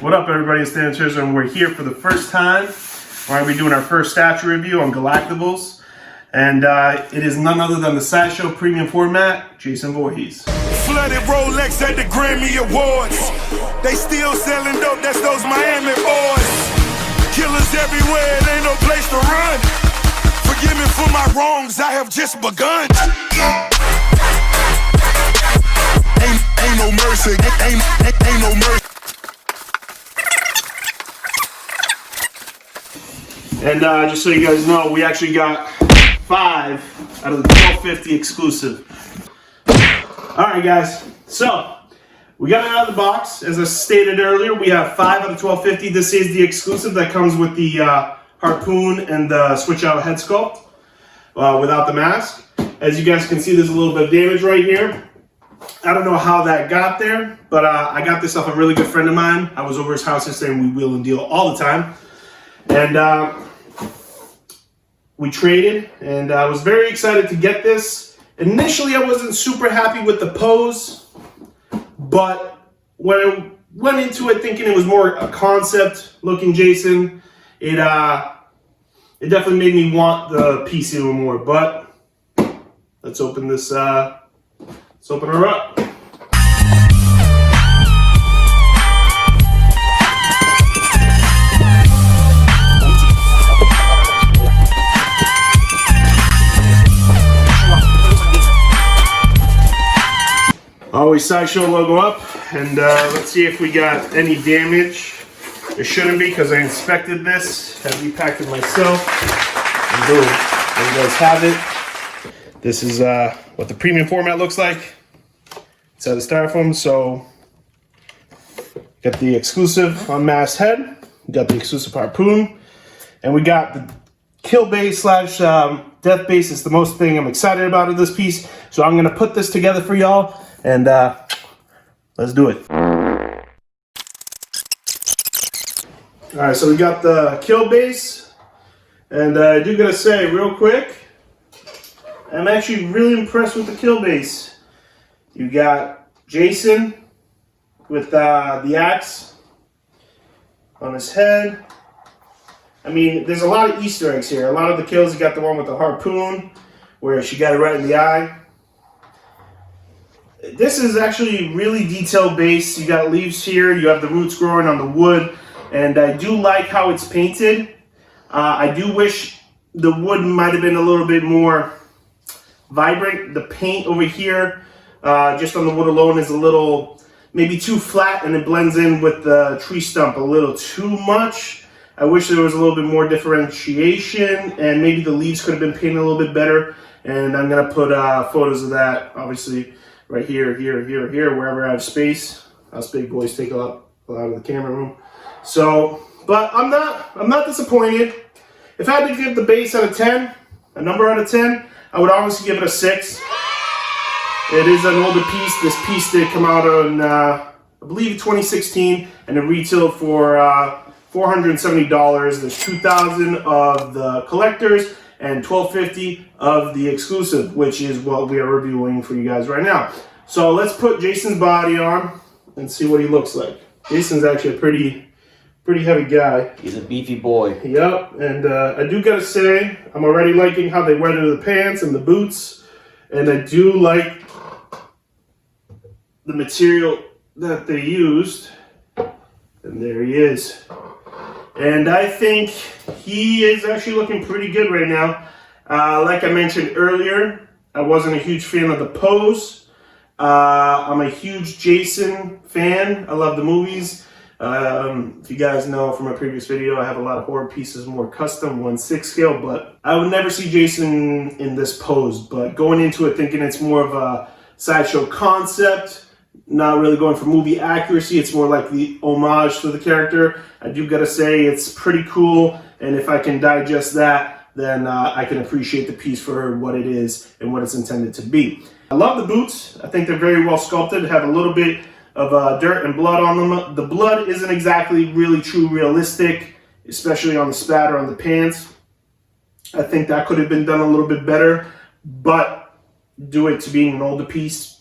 What up, everybody? It's Dan Chizzer, and we're here for the first time. We're going to be doing our first statue review on Galactables, and it is none other than the Sideshow premium format, JasonVoorhees. Flooded Rolex at the Grammy Awards. They still selling dope, that's those Miami boys. Killers everywhere, it ain't no place to run. Forgive me for my wrongs, I have just begun. Ain't no mercy, ain't no mercy. And just so you guys know, we actually got 5 out of the 1250 exclusive. Alright guys, so we got it out of the box. As I stated earlier, we have 5 out of 1250. This is the exclusive that comes with the harpoon and the switch out head sculpt without the mask. As you guys can see, there's a little bit of damage right here. I don't know how that got there, but I got this off a really good friend of mine. I was over his house yesterday and we wheel and deal all the time. And we traded, and I was very excited to get this. Initially, I wasn't super happy with the pose, but when I went into it thinking it was more a concept-looking Jason, it definitely made me want the piece even more. But let's open this. Let's open her up. Always Sideshow logo up, and let's see if we got any damage. There shouldn't be, because I inspected this, had repacked it myself, and boom, there you guys have it. This is what the premium format looks like. It's out of styrofoam, so got the exclusive unmasked head, we got the exclusive harpoon, and we got the kill base slash death base. It's the most thing I'm excited about of this piece, so I'm gonna put this together for y'all. And let's do it. Alright, so we got the kill base. And I do gotta say real quick, I'm actually really impressed with the kill base. You got Jason with the axe on his head. I mean, there's a lot of Easter eggs here. A lot of the kills, you got the one with the harpoon, where she got it right in the eye. This is actually really detailed base. You got leaves here, you have the roots growing on the wood, and I do like how it's painted. I do wish the wood might have been a little bit more vibrant. The paint over here, just on the wood alone, is a little, maybe too flat, and it blends in with the tree stump a little too much. I wish there was a little bit more differentiation, and maybe the leaves could have been painted a little bit better. And I'm gonna put photos of that, obviously, right here, wherever I have space. Us big boys take a lot of the camera room. So, but I'm not disappointed. If I had to give the base out of 10, a number out of 10, I would obviously give it a 6. It is an older piece. This piece did come out on, I believe, 2016, and it retailed for $470. There's 2,000 of the collectors and $12.50 of the exclusive, which is what we are reviewing for you guys right now. So let's put Jason's body on and see what he looks like. Jason's actually a pretty heavy guy. He's a beefy boy. Yep, and I do gotta say, I'm already liking how they weathered the pants and the boots, and I do like the material that they used. And there he is. And I think he is actually looking pretty good right now. Like I mentioned earlier, I wasn't a huge fan of the pose. I'm a huge Jason fan. I love the movies. If you guys know from my previous video, I have a lot of horror pieces, more custom, 1/6 scale, but I would never see Jason in this pose. But going into it thinking it's more of a Sideshow concept, not really going for movie accuracy, it's more like the homage to the character. I do gotta say it's pretty cool, and if I can digest that, then I can appreciate the piece for what it is and what it's intended to be. I love the boots. I think they're very well sculpted, have a little bit of dirt and blood on them. The blood isn't exactly really true realistic, especially on the spatter on the pants. I think that could have been done a little bit better, but due it to being an older piece,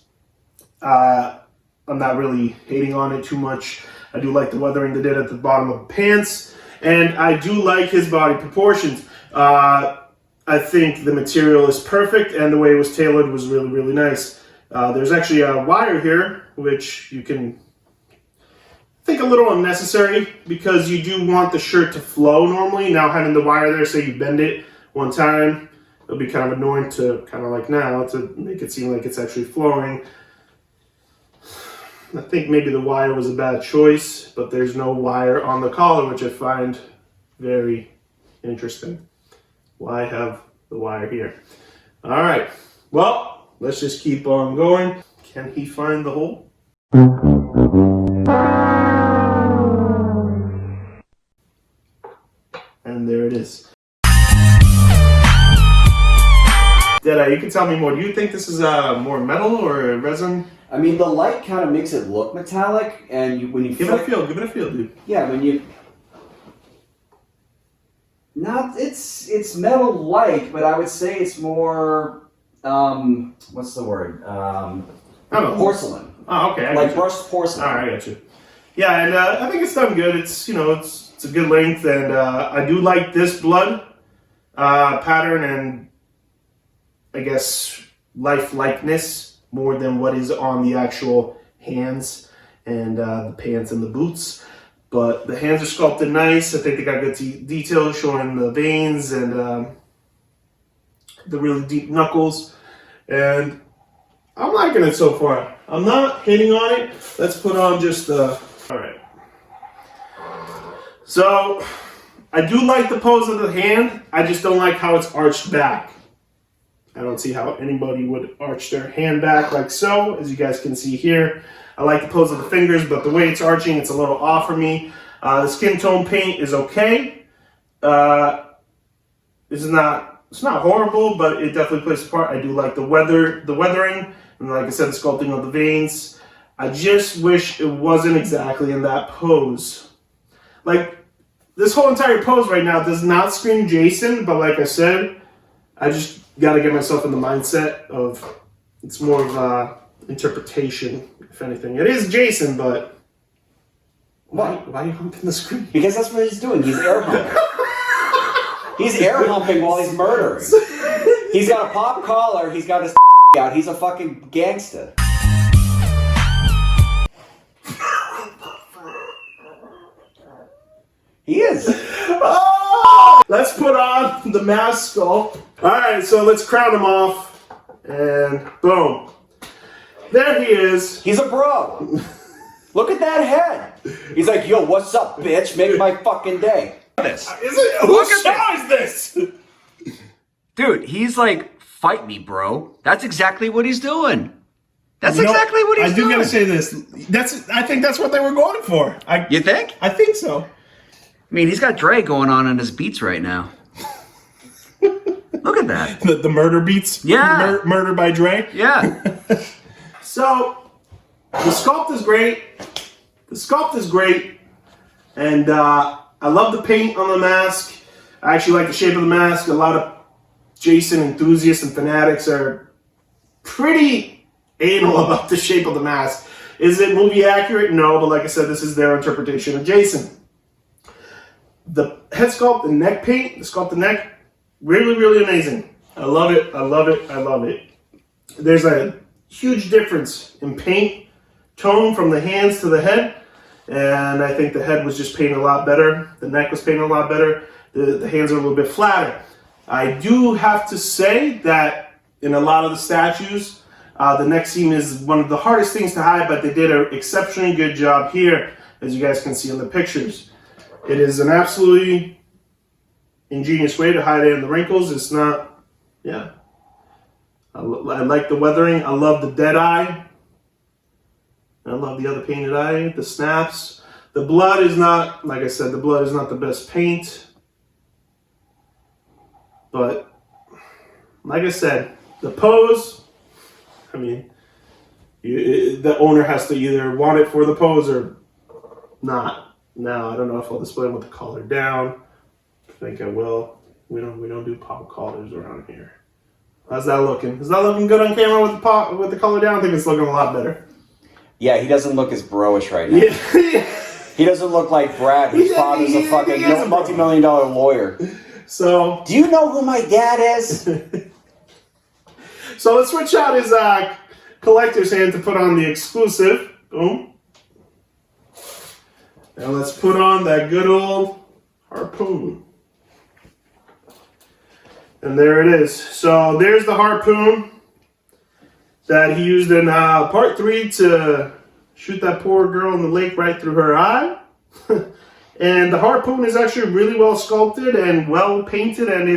I'm not really hating on it too much. I do like the weathering they did at the bottom of the pants. And I do like his body proportions. I think the material is perfect, and the way it was tailored was really, really nice. There's actually a wire here, which you can think a little unnecessary because you do want the shirt to flow normally. Now having the wire there, say you bend it one time, it'll be kind of annoying to kind of like now to make it seem like it's actually flowing. I think maybe the wire was a bad choice, but there's no wire on the collar, which I find very interesting. Why have the wire here? All right, well, let's just keep on going. Can he find the hole? And there it is. Deadeye, you can tell me more. Do you think this is more metal or resin? I mean, the light kind of makes it look metallic, and when you give it a feel, dude. Yeah, when you it's metal-like, but I would say it's more what's the word? I don't know. Porcelain. Oh, okay. Like brushed porcelain. All right, I got you. Yeah, and I think it's done good. It's it's a good length, and I do like this blood pattern and I guess lifelikeness more than what is on the actual hands and the pants and the boots. But the hands are sculpted nice. I think they got good detail showing the veins and the really deep knuckles. And I'm liking it so far. I'm not hating on it. Let's put on just the... All right. So, I do like the pose of the hand. I just don't like how it's arched back. I don't see how anybody would arch their hand back like so, as you guys can see here. I like the pose of the fingers, but the way it's arching, it's a little off for me. The skin tone paint is okay. It's not horrible, but it definitely plays a part. I do like the weathering, and like I said, the sculpting of the veins. I just wish it wasn't exactly in that pose. Like, this whole entire pose right now does not scream Jason, but like I said, I just gotta get myself in the mindset of it's more of a interpretation, if anything. It is Jason, but why are you humping the screen? Because that's what he's doing. He's air humping. He's air humping while he's murdering. He's got a pop collar. He's got his out. He's a fucking gangster. He is. Oh! Let's put on the mask sculpt. All right, so let's crown him off, and boom. There he is. He's a bro. Look at that head. He's like, yo, what's up, bitch? Make my fucking day. Whose show is this? Dude, he's like, fight me, bro. That's exactly what he's doing. That's exactly what he's doing. I do gotta say this. I think that's what they were going for. You think? I think so. I mean, he's got Dre going on in his beats right now. Look at that. The murder beats? Yeah. Murder by Dre? Yeah. So, the sculpt is great. And I love the paint on the mask. I actually like the shape of the mask. A lot of Jason enthusiasts and fanatics are pretty anal about the shape of the mask. Is it movie accurate? No, but like I said, this is their interpretation of Jason. The head sculpt, the neck paint, the sculpt the neck, really, really amazing. I love it, I love it, I love it. There's a huge difference in paint tone from the hands to the head, and I think the head was just painted a lot better. The neck was painted a lot better. The hands are a little bit flatter. I do have to say that in a lot of the statues, the neck seam is one of the hardest things to hide, but they did an exceptionally good job here, as you guys can see in the pictures. It is an absolutely ingenious way to hide in the wrinkles. It's not, yeah. I like the weathering. I love the dead eye. I love the other painted eye, the snaps. The blood is not, like I said, the blood is not the best paint. But, like I said, the pose, I mean, the owner has to either want it for the pose or not. Now, I don't know if I'll display them with the collar down. I think I will. We don't do pop collars around here. How's that looking? Is that looking good on camera with the collar down? I think it's looking a lot better. Yeah, he doesn't look as bro-ish right now. Yeah. He doesn't look like Brad, whose father's a fucking multi-million-dollar lawyer. So, do you know who my dad is? So let's switch out his collector's hand to put on the exclusive. Boom. Now let's put on that good old harpoon. And there it is. So there's the harpoon that he used in part 3 to shoot that poor girl in the lake right through her eye. And the harpoon is actually really well sculpted and well painted, and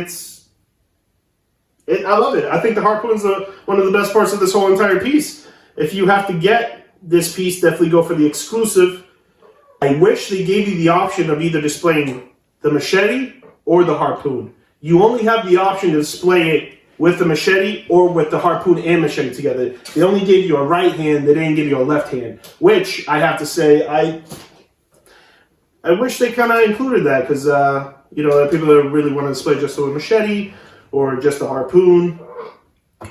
I love it. I think the harpoon's one of the best parts of this whole entire piece. If you have to get this piece, definitely go for the exclusive. I wish they gave you the option of either displaying the machete or the harpoon. You only have the option to display it with the machete or with the harpoon and machete together. They only gave you a right hand, they didn't give you a left hand, which I have to say, I wish they kind of included that, because you know, people that really want to display just a machete or just a harpoon,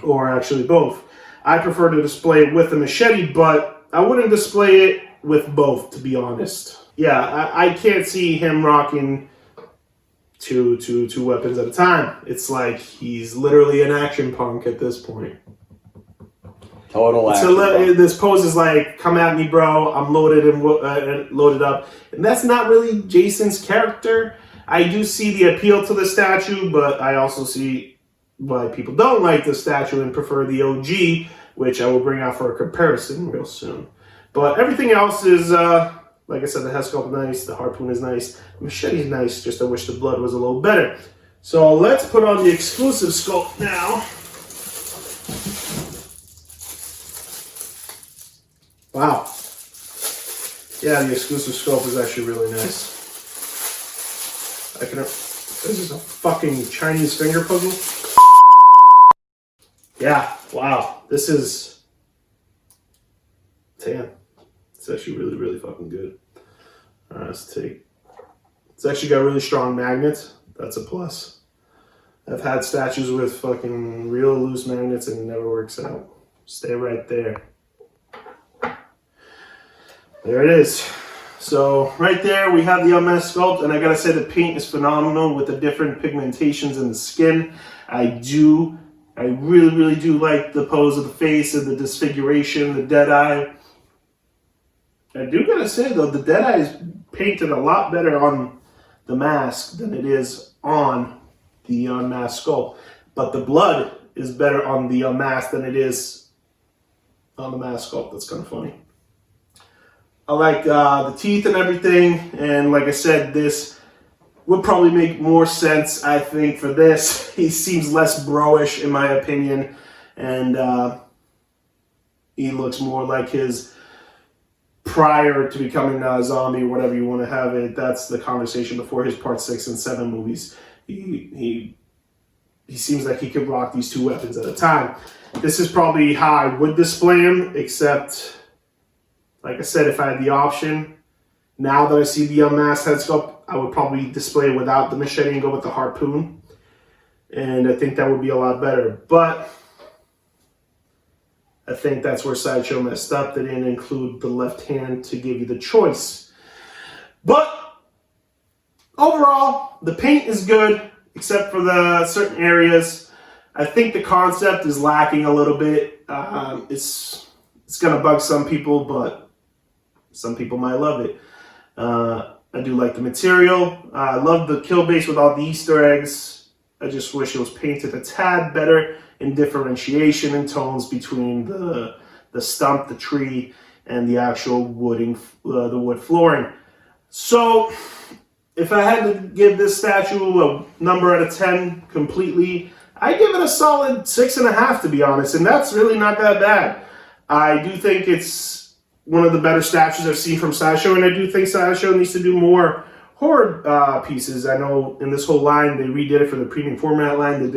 or actually both. I prefer to display it with the machete, but I wouldn't display it with both, to be honest. Yeah, I can't see him rocking two weapons at a time. It's like he's literally an action punk at this point. Total action. So this pose is like, come at me, bro. I'm loaded and loaded up, and that's not really Jason's character. I do see the appeal to the statue, but I also see why people don't like the statue and prefer the OG, which I will bring out for a comparison real soon. But everything else is, like I said, the head sculpt is nice, the harpoon is nice, the machete is nice, just I wish the blood was a little better. So let's put on the exclusive sculpt now. Wow. Yeah, the exclusive sculpt is actually really nice. This is a fucking Chinese finger puzzle. Yeah, wow. This is... Damn. It's actually really, really fucking good. Alright, let's take... It's actually got really strong magnets. That's a plus. I've had statues with fucking real loose magnets and it never works out. Stay right there. There it is. So right there we have the unmasked sculpt, and I gotta say the paint is phenomenal with the different pigmentations in the skin. I really, really do like the pose of the face and the disfiguration, the dead eye. I do gotta say though, the dead eye is painted a lot better on the mask than it is on the unmasked sculpt. But the blood is better on the unmasked than it is on the masked sculpt. That's kind of funny. I like the teeth and everything, and like I said, this would probably make more sense, I think, for this. He seems less bro-ish, in my opinion, and he looks more like his prior to becoming a zombie, or whatever you want to have it. That's the conversation before his part 6 and 7 movies. He seems like he could rock these two weapons at a time. This is probably how I would display him, except... Like I said, if I had the option, now that I see the unmasked head sculpt, I would probably display it without the machete and go with the harpoon. And I think that would be a lot better. But I think that's where Sideshow messed up. They didn't include the left hand to give you the choice. But overall, the paint is good, except for the certain areas. I think the concept is lacking a little bit. It's going to bug some people, but some people might love it. I do like the material. I love the kill base with all the Easter eggs. I just wish it was painted a tad better in differentiation and tones between the stump, the tree, and the actual the wood flooring. So, if I had to give this statue a number out of 10 completely, I give it a solid 6.5, to be honest, and that's really not that bad. I do think it's one of the better statues I've seen from Sideshow, and I do think Sideshow needs to do more horror pieces. I know in this whole line, they redid it for the premium format line.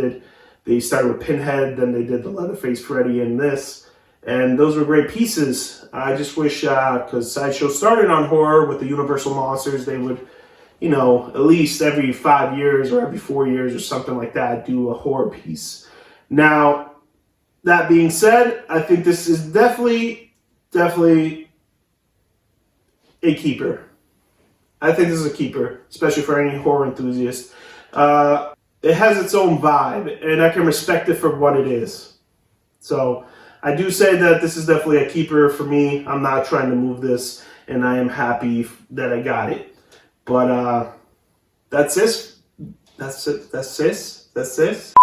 They started with Pinhead, then they did the Leatherface Freddy and this, and those were great pieces. I just wish, because Sideshow started on horror with the Universal Monsters, they would, you know, at least every 5 years or every 4 years or something like that, do a horror piece. Now, that being said, I think this is definitely a keeper. I think this is a keeper, especially for any horror enthusiast. It has its own vibe, and I can respect it for what it is. So I do say that this is definitely a keeper for me. I'm not trying to move this, and I am happy that I got it. But that's this. That's it. That's this. That's this.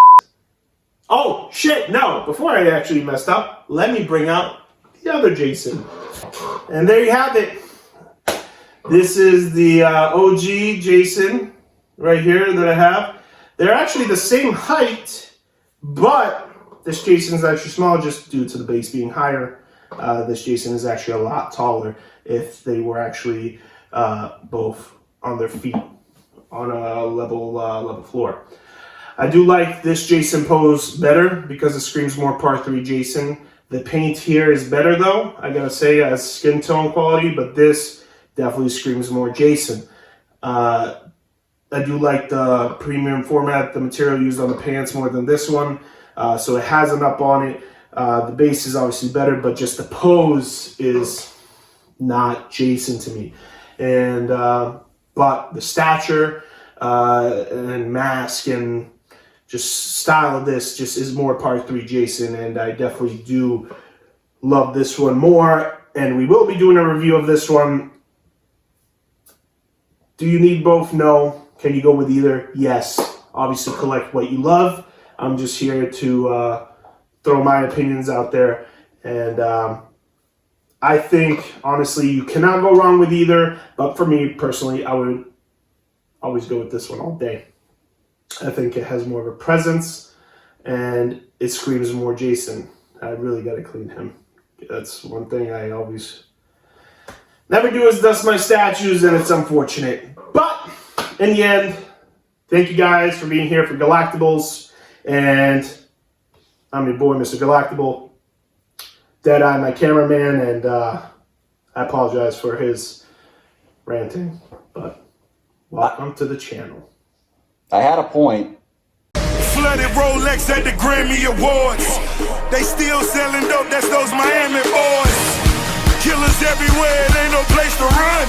Oh, shit, no. Before I actually messed up, let me bring out the other Jason. And there you have it. This is the OG Jason right here that I have. They're actually the same height, but this Jason is actually smaller just due to the base being higher. This Jason is actually a lot taller if they were actually both on their feet on a level floor. I do like this Jason pose better because it screams more Part 3 Jason. The paint here is better though, I gotta say, as skin tone quality, but this definitely screams more Jason. I do like the premium format, the material used on the pants more than this one. So it has an up on it. The base is obviously better, but just the pose is not Jason to me. And but the stature and mask and just style of this just is more Part 3 Jason, and I definitely do love this one more. And we will be doing a review of this one. Do you need both? No. Can you go with either? Yes. Obviously collect what you love. I'm just here to throw my opinions out there. And I think, honestly, you cannot go wrong with either. But for me, personally, I would always go with this one all day. I think it has more of a presence, and it screams more Jason. I really got to clean him. That's one thing I always never do is dust my statues, and it's unfortunate. But in the end, thank you guys for being here for Galactables, and I'm your boy, Mr. Galactable. Deadeye, my cameraman, and I apologize for his ranting, but welcome to the channel. I had a point. Flooded Rolex at the Grammy Awards. They still selling dope, that's those Miami boys. Killers everywhere, it ain't no place to run.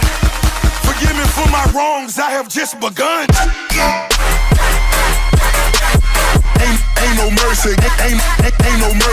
Forgive me for my wrongs, I have just begun. Ain't no mercy, ain't no mercy.